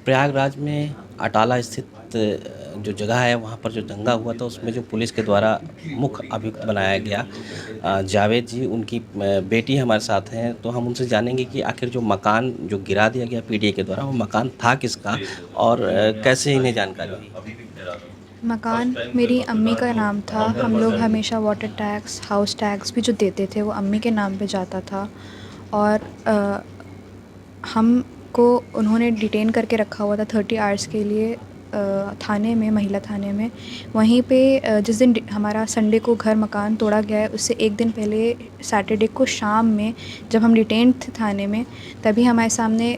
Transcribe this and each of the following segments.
प्रयागराज में अटाला स्थित जो जगह है वहाँ पर जो दंगा हुआ था उसमें जो पुलिस के द्वारा मुख्य अभियुक्त बनाया गया जावेद जी, उनकी बेटी हमारे साथ हैं। तो हम उनसे जानेंगे कि आखिर जो मकान जो गिरा दिया गया पीडीए के द्वारा वो मकान था किसका और कैसे इन्हें जानकारी हुई। मकान मेरी अम्मी का नाम था। हम लोग हमेशा वाटर टैक्स, हाउस टैक्स भी जो देते थे वो अम्मी के नाम पे जाता था। और हमको उन्होंने डिटेन करके रखा हुआ था 30 आवर्स के लिए थाने में, महिला थाने में। वहीं पे जिस दिन हमारा संडे को घर मकान तोड़ा गया है उससे एक दिन पहले सैटरडे को शाम में जब हम डिटेन थे थाने में, तभी हमारे सामने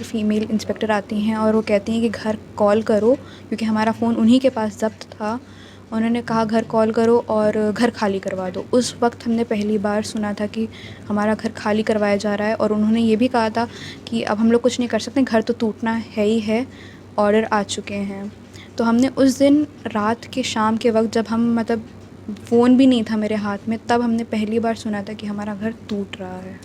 फीमेल इंस्पेक्टर आती हैं और वो कहती हैं कि घर कॉल करो, क्योंकि हमारा फ़ोन उन्हीं के पास ज़ब्त था। उन्होंने कहा घर कॉल करो और घर खाली करवा दो। उस वक्त हमने पहली बार सुना था कि हमारा घर खाली करवाया जा रहा है। और उन्होंने ये भी कहा था कि अब हम लोग कुछ नहीं कर सकते, घर तो टूटना है ही है, ऑर्डर आ चुके हैं। तो हमने उस दिन रात के शाम के वक्त, जब हम मतलब फ़ोन भी नहीं था मेरे हाथ में, तब हमने पहली बार सुना था कि हमारा घर टूट रहा है।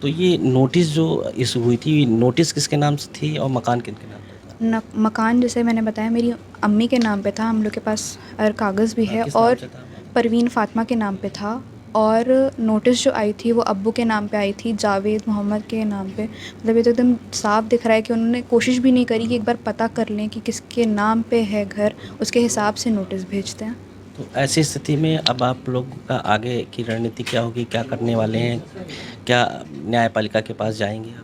तो ये नोटिस जो इशू हुई थी, नोटिस किसके नाम से थी और मकान किनके नाम पे था? मकान जैसे मैंने बताया मेरी अम्मी के नाम पे था। हम लोग के पास कागज़ भी है। किस नाम और से था? परवीन फ़ातिमा के नाम पे था। और नोटिस जो आई थी वो अब्बू के नाम पे आई थी, जावेद मोहम्मद के नाम पे। मतलब ये तो एकदम साफ दिख रहा है कि उन्होंने कोशिश भी नहीं करी कि एक बार पता कर लें कि किसके नाम पे है घर, उसके हिसाब से नोटिस भेजते हैं। तो ऐसी स्थिति में अब आप लोग का आगे की रणनीति क्या होगी? क्या करने वाले हैं? क्या न्यायपालिका के पास जाएँगे आप?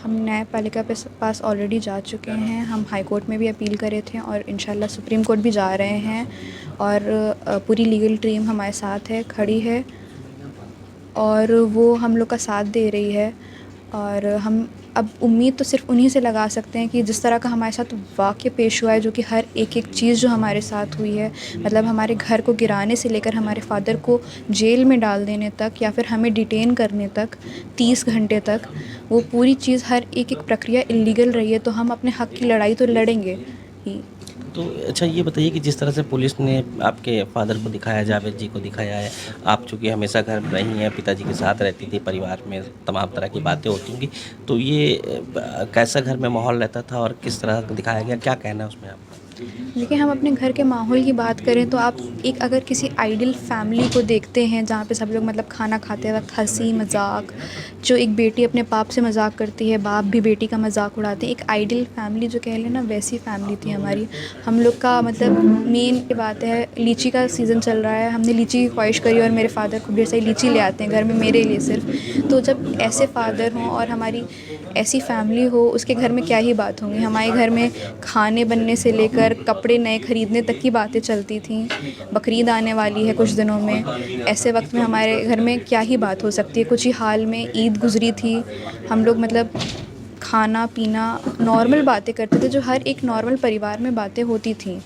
हम न्यायपालिका पे पास ऑलरेडी जा चुके हैं। हम हाई कोर्ट में भी अपील करे थे और इंशाल्लाह सुप्रीम कोर्ट भी जा रहे हैं। और पूरी लीगल टीम हमारे साथ है, खड़ी है और वो हम लोग का साथ दे रही है। और हम अब उम्मीद तो सिर्फ उन्हीं से लगा सकते हैं कि जिस तरह का हमारे साथ वाक़या पेश हुआ है, जो कि हर एक चीज़ जो हमारे साथ हुई है, मतलब हमारे घर को गिराने से लेकर हमारे फ़ादर को जेल में डाल देने तक या फिर हमें डिटेन करने तक 30 घंटे तक, वो पूरी चीज़, हर एक प्रक्रिया इल्लीगल रही है। तो हम अपने हक़ की लड़ाई तो लड़ेंगे ही। तो अच्छा ये बताइए कि जिस तरह से पुलिस ने आपके फ़ादर को दिखाया, जावेद जी को दिखाया है, आप चूँकि हमेशा घर रही हैं, पिताजी के साथ रहती थी, परिवार में तमाम तरह की बातें होती होंगी, तो ये कैसा घर में माहौल रहता था और किस तरह का दिखाया गया? क्या कहना है उसमें आपका? देखिए, हम अपने घर के माहौल की बात करें तो आप एक अगर किसी आइडियल फैमिली को देखते हैं जहाँ पे सब लोग मतलब खाना खाते वक्त हंसी मजाक, जो एक बेटी अपने बाप से मजाक करती है, बाप भी बेटी का मजाक उड़ाते हैं, एक आइडियल फैमिली जो कह लें ना, वैसी फैमिली थी हमारी। हम लोग का मतलब मेन ये बात है, लीची का सीज़न चल रहा है, हमने लीची की ख्वाहिश करी और मेरे फ़ादर खूब ढेर सारी लीची ले आते हैं घर में मेरे लिए सिर्फ। तो जब ऐसे फ़ादर हों और हमारी ऐसी फैमिली हो, उसके घर में क्या ही बात होंगी। हमारे घर में खाने बनने से लेकर कपड़े नए ख़रीदने तक की बातें चलती थीं। बकरीद आने वाली है कुछ दिनों में, ऐसे वक्त में हमारे घर में क्या ही बात हो सकती है। कुछ ही हाल में ईद गुज़री थी, हम लोग मतलब खाना पीना नॉर्मल बातें करते थे, जो हर एक नॉर्मल परिवार में बातें होती थीं।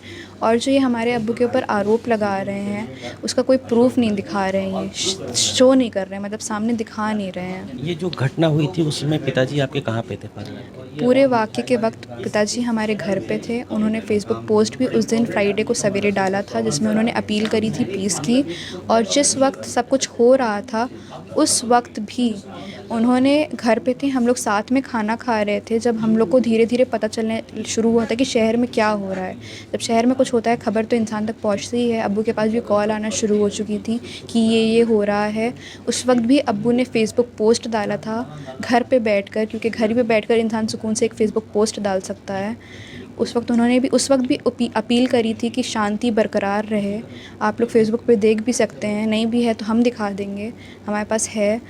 और जो ये हमारे अब्बू के ऊपर आरोप लगा रहे हैं, उसका कोई प्रूफ नहीं दिखा रहे हैं, ये शो नहीं कर रहे हैं, मतलब सामने दिखा नहीं रहे हैं। ये जो घटना हुई थी उस समय पिताजी आपके कहाँ पे थे, फ़ादर आपके? पूरे वाक़ये के वक्त पिताजी हमारे घर पे थे। उन्होंने फ़ेसबुक पोस्ट भी उस दिन फ्राइडे को सवेरे डाला था, जिसमें उन्होंने अपील करी थी पीस की। और जिस वक्त सब कुछ हो रहा था उस वक्त भी उन्होंने घर पे थे, हम लोग साथ में खाना खा रहे थे, जब हम लोग को धीरे धीरे पता चलने शुरू हुआ था कि शहर में क्या हो रहा है। जब शहर में कुछ होता है खबर तो इंसान तक पहुंचती ही है। अब्बू के पास भी कॉल आना शुरू हो चुकी थी कि ये हो रहा है। उस वक्त भी अब्बू ने फ़ेसबुक पोस्ट डाला था घर पे बैठकर, क्योंकि घर पे बैठकर इंसान सुकून से एक फ़ेसबुक पोस्ट डाल सकता है। उस वक्त भी अपील करी थी कि शांति बरकरार रहे। आप लोग फ़ेसबुक पे देख भी सकते हैं, नहीं भी है तो हम दिखा देंगे, हमारे पास है।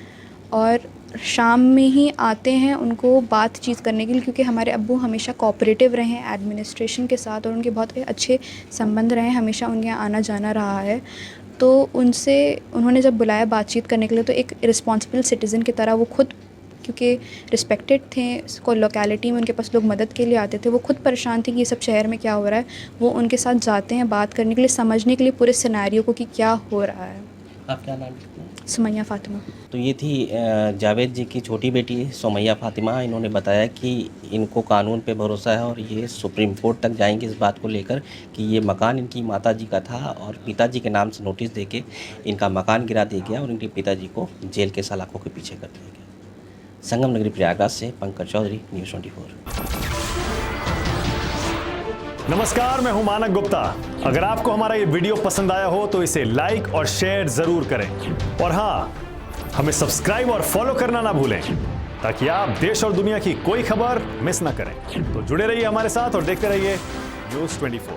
और शाम में ही आते हैं उनको बातचीत करने के लिए, क्योंकि हमारे अब्बू हमेशा कोऑपरेटिव रहे हैं एडमिनिस्ट्रेशन के साथ और उनके बहुत अच्छे संबंध रहे, हमेशा उनके यहाँ आना जाना रहा है। तो उनसे उन्होंने जब बुलाया बातचीत करने के लिए, तो एक रिस्पॉन्सिबल सिटीज़न की तरह वो खुद, क्योंकि रिस्पेक्टेड थे को लोकेलिटी में, उनके पास लोग मदद के लिए आते थे, वो खुद परेशान थे कि ये सब शहर में क्या हो रहा है। वो उनके साथ जाते हैं बात करने के लिए, समझने के लिए पूरे सिनेरियो को कि क्या हो रहा है। आप क्या नाम लिखते हैं? सुमैया फ़ातिमा। तो ये थी जावेद जी की छोटी बेटी सुमैया फ़ातिमा। इन्होंने बताया कि इनको कानून पे भरोसा है और ये सुप्रीम कोर्ट तक जाएंगे इस बात को लेकर कि ये मकान इनकी माताजी का था और पिताजी के नाम से नोटिस देके इनका मकान गिरा दिया गया और इनके पिताजी को जेल के सलाखों के पीछे कर दिया गया। संगम नगरी प्रयागराज से पंकज चौधरी, न्यूज़ 24। नमस्कार, मैं हूं मानक गुप्ता। अगर आपको हमारा ये वीडियो पसंद आया हो तो इसे लाइक और शेयर जरूर करें और हाँ, हमें सब्सक्राइब और फॉलो करना ना भूलें ताकि आप देश और दुनिया की कोई खबर मिस ना करें। तो जुड़े रहिए हमारे साथ और देखते रहिए न्यूज़ 24।